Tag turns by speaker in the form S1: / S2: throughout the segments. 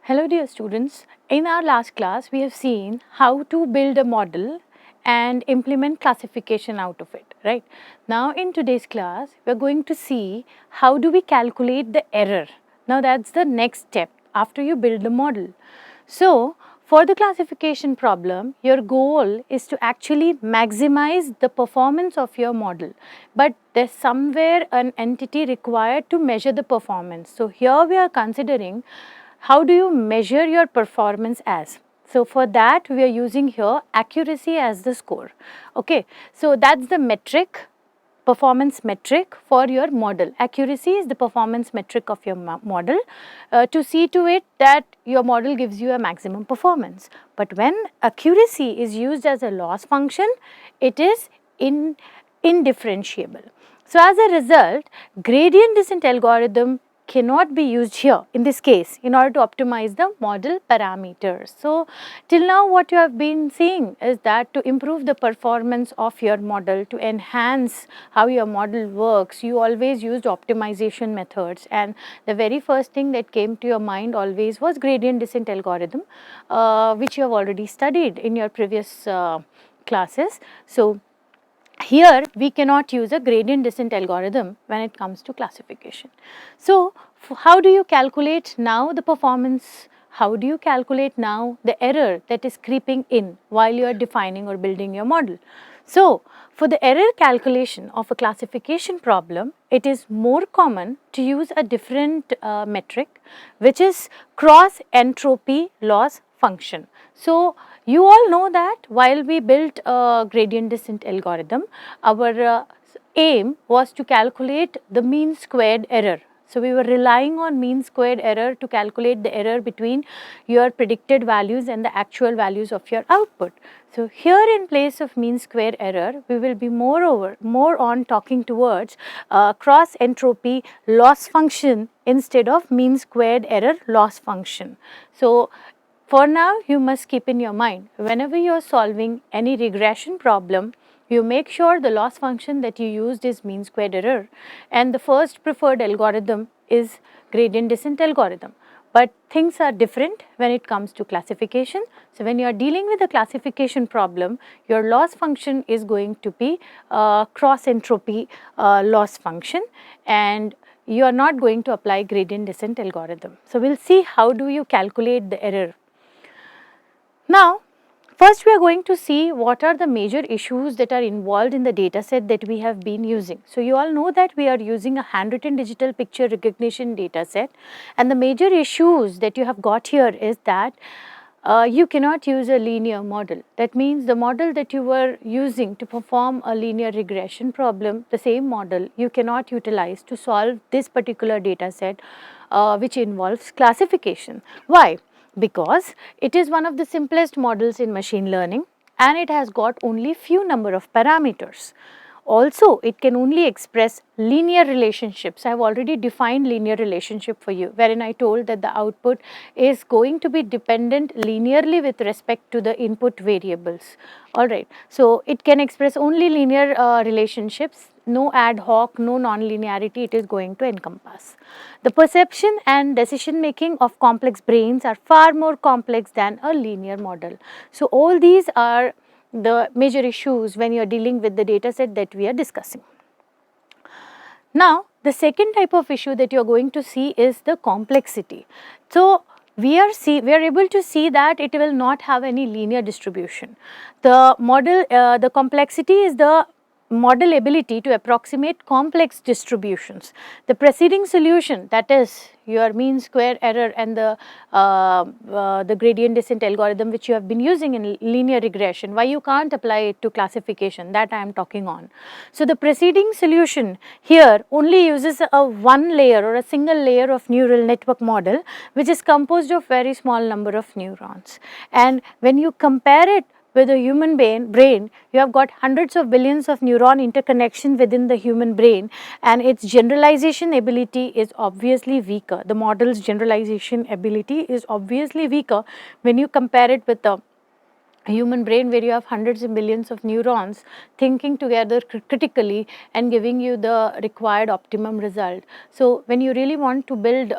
S1: Hello dear students, in our last class we have seen how to build a model and implement classification out of it, right? Now in today's class we are going to see how do we calculate the error. Now that's the next step after you build the model. So for the classification problem, your goal is to actually maximize the performance of your model, but there's somewhere an entity required to measure the performance. So here we are considering how do you measure your performance as. So for that we are using here accuracy as the score. Okay, so that's the metric, performance metric for your model. Accuracy is the performance metric of your model to see to it that your model gives you a maximum performance. But when accuracy is used as a loss function, it is indifferentiable. So as a result, gradient descent algorithm cannot be used here in this case in order to optimize the model parameters. So till now what you have been seeing is that to improve the performance of your model, to enhance how your model works, you always used optimization methods, and the very first thing that came to your mind always was gradient descent algorithm, which you have already studied in your previous classes. So here we cannot use a gradient descent algorithm when it comes to classification. So how do you calculate now the performance? How do you calculate now the error that is creeping in while you are defining or building your model? So for the error calculation of a classification problem, it is more common to use a different metric, which is cross entropy loss function. So you all know that while we built a gradient descent algorithm, our aim was to calculate the mean squared error. So we were relying on mean squared error to calculate the error between your predicted values and the actual values of your output. So here in place of mean square error, we will be more on talking towards cross entropy loss function instead of mean squared error loss function. So for now, you must keep in your mind, whenever you are solving any regression problem, you make sure the loss function that you used is mean squared error, and the first preferred algorithm is gradient descent algorithm. But things are different when it comes to classification. So when you are dealing with a classification problem, your loss function is going to be cross entropy loss function, and you are not going to apply gradient descent algorithm. So we'll see how do you calculate the error. Now, first we are going to see what are the major issues that are involved in the data set that we have been using. So you all know that we are using a handwritten digital picture recognition data set, and the major issues that you have got here is that you cannot use a linear model. That means the model that you were using to perform a linear regression problem, the same model you cannot utilize to solve this particular data set which involves classification. Why? Because it is one of the simplest models in machine learning and it has got only few number of parameters. Also, it can only express linear relationships. I have already defined linear relationship for you, wherein I told that the output is going to be dependent linearly with respect to the input variables. Alright, so it can express only linear relationships, no ad hoc, no non-linearity it is going to encompass. The perception and decision making of complex brains are far more complex than a linear model. So all these are the major issues when you are dealing with the data set that we are discussing. Now, the second type of issue that you are going to see is the complexity. So, we are able to see that it will not have any linear distribution. The model, the complexity is the model ability to approximate complex distributions. The preceding solution, that is your mean square error and the gradient descent algorithm which you have been using in linear regression, why you can't apply it to classification, that I am talking on. So the preceding solution here only uses a one layer or a single layer of neural network model which is composed of very small number of neurons, and when you compare it with a human brain, you have got hundreds of billions of neuron interconnection within the human brain, and its generalization ability is obviously weaker. The model's generalization ability is obviously weaker when you compare it with the human brain, where you have hundreds of millions of neurons thinking together critically and giving you the required optimum result. So when you really want to build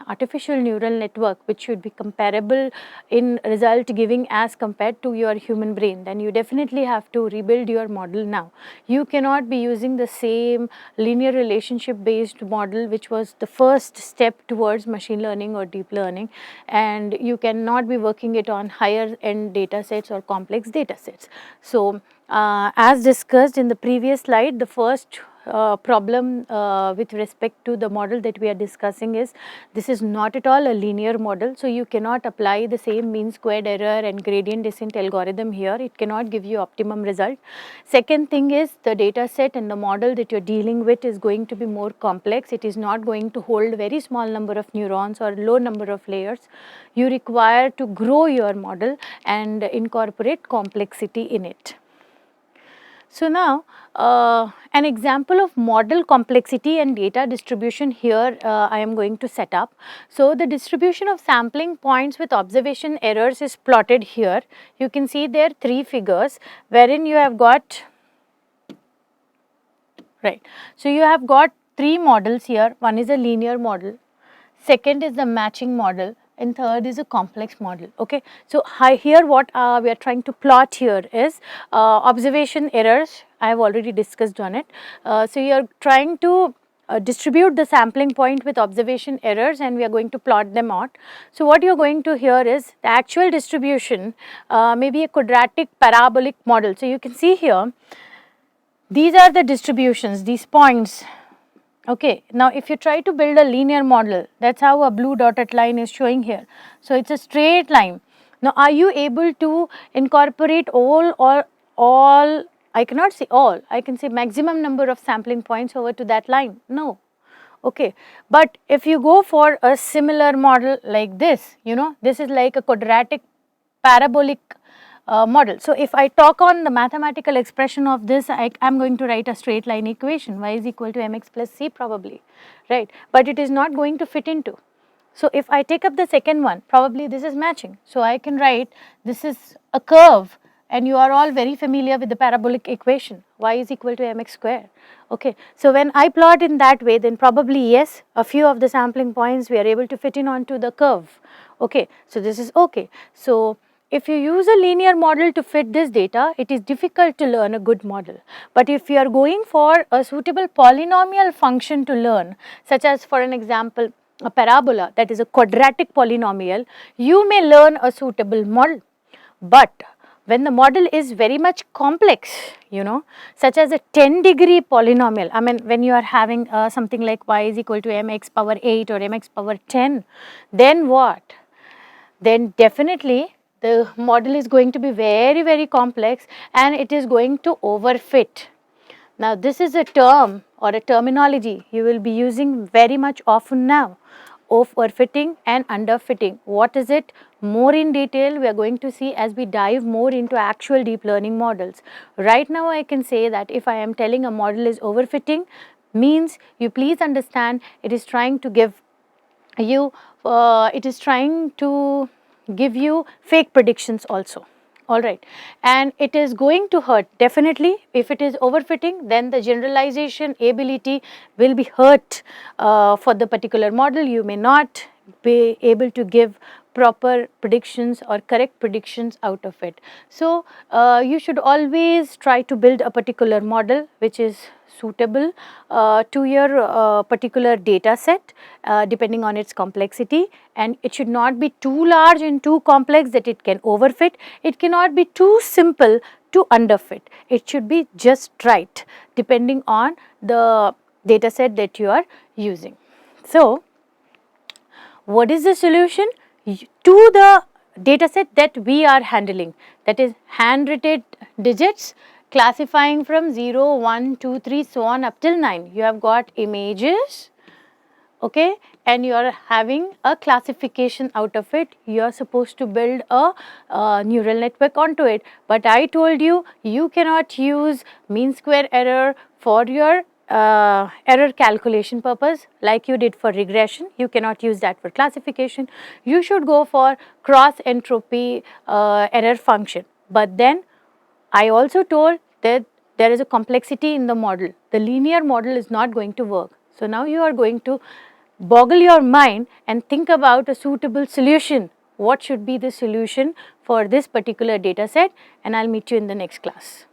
S1: artificial neural network which should be comparable in result giving as compared to your human brain, then you definitely have to rebuild your model now. You cannot be using the same linear relationship based model which was the first step towards machine learning or deep learning, and you cannot be working it on higher end data sets or complex data sets. So as discussed in the previous slide, the first problem with respect to the model that we are discussing is this is not at all a linear model, so you cannot apply the same mean squared error and gradient descent algorithm here. It cannot give you optimum result. Second thing is the data set and the model that you're dealing with is going to be more complex. It is not going to hold very small number of neurons or low number of layers. You require to grow your model and incorporate complexity in it. So now an example of model complexity and data distribution here I am going to set up. So the distribution of sampling points with observation errors is plotted here. You can see there 3 figures wherein you have got, right. So you have got 3 models here. One is a linear model, second is the matching model, and third is a complex model. Okay, so here what we are trying to plot here is observation errors. I have already discussed on it. So you are trying to distribute the sampling point with observation errors, and we are going to plot them out. So what you are going to hear is the actual distribution may be a quadratic parabolic model. So you can see here these are the distributions, these points. Okay, now if you try to build a linear model, that's how a blue dotted line is showing here. So it's a straight line. Now are you able to incorporate all, I cannot say all, I can say maximum number of sampling points over to that line? No. Okay, but if you go for a similar model like this, you know, this is like a quadratic parabolic model. So if I talk on the mathematical expression of this, I am going to write a straight line equation, y is equal to mx plus c probably, right, but it is not going to fit into. So if I take up the second one, probably this is matching. So I can write this is a curve, and you are all very familiar with the parabolic equation, y is equal to mx square. Okay, so when I plot in that way, then probably yes, a few of the sampling points we are able to fit in onto the curve. Okay, so this is okay. So if you use a linear model to fit this data, it is difficult to learn a good model. But if you are going for a suitable polynomial function to learn, such as for an example a parabola, that is a quadratic polynomial, you may learn a suitable model. But when the model is very much complex, you know, such as a 10-degree polynomial, I mean when you are having something like y is equal to mx power 8 or mx power 10, then what? Then definitely the model is going to be very, very complex and it is going to overfit. Now this is a term or a terminology you will be using very much often now, overfitting and underfitting. What is it? More in detail we are going to see as we dive more into actual deep learning models. Right now I can say that if I am telling a model is overfitting, means you please understand it is trying to give you fake predictions also. Alright, and it is going to hurt definitely. If it is overfitting, then the generalization ability will be hurt for the particular model. You may not be able to give proper predictions or correct predictions out of it. So you should always try to build a particular model which is suitable to your particular data set depending on its complexity, and it should not be too large and too complex that it can overfit. It cannot be too simple to underfit. It should be just right depending on the data set that you are using. So what is the solution to the data set that we are handling, that is handwritten digits classifying from 0, 1, 2, 3 so on up till 9. You have got images, okay, and you are having a classification out of it. You are supposed to build a neural network onto it, but I told you, you cannot use mean square error for your error calculation purpose like you did for regression. You cannot use that for classification. You should go for cross entropy error function. But then I also told that there is a complexity in the model. The linear model is not going to work. So now you are going to boggle your mind and think about a suitable solution. What should be the solution for this particular data set, and I'll meet you in the next class.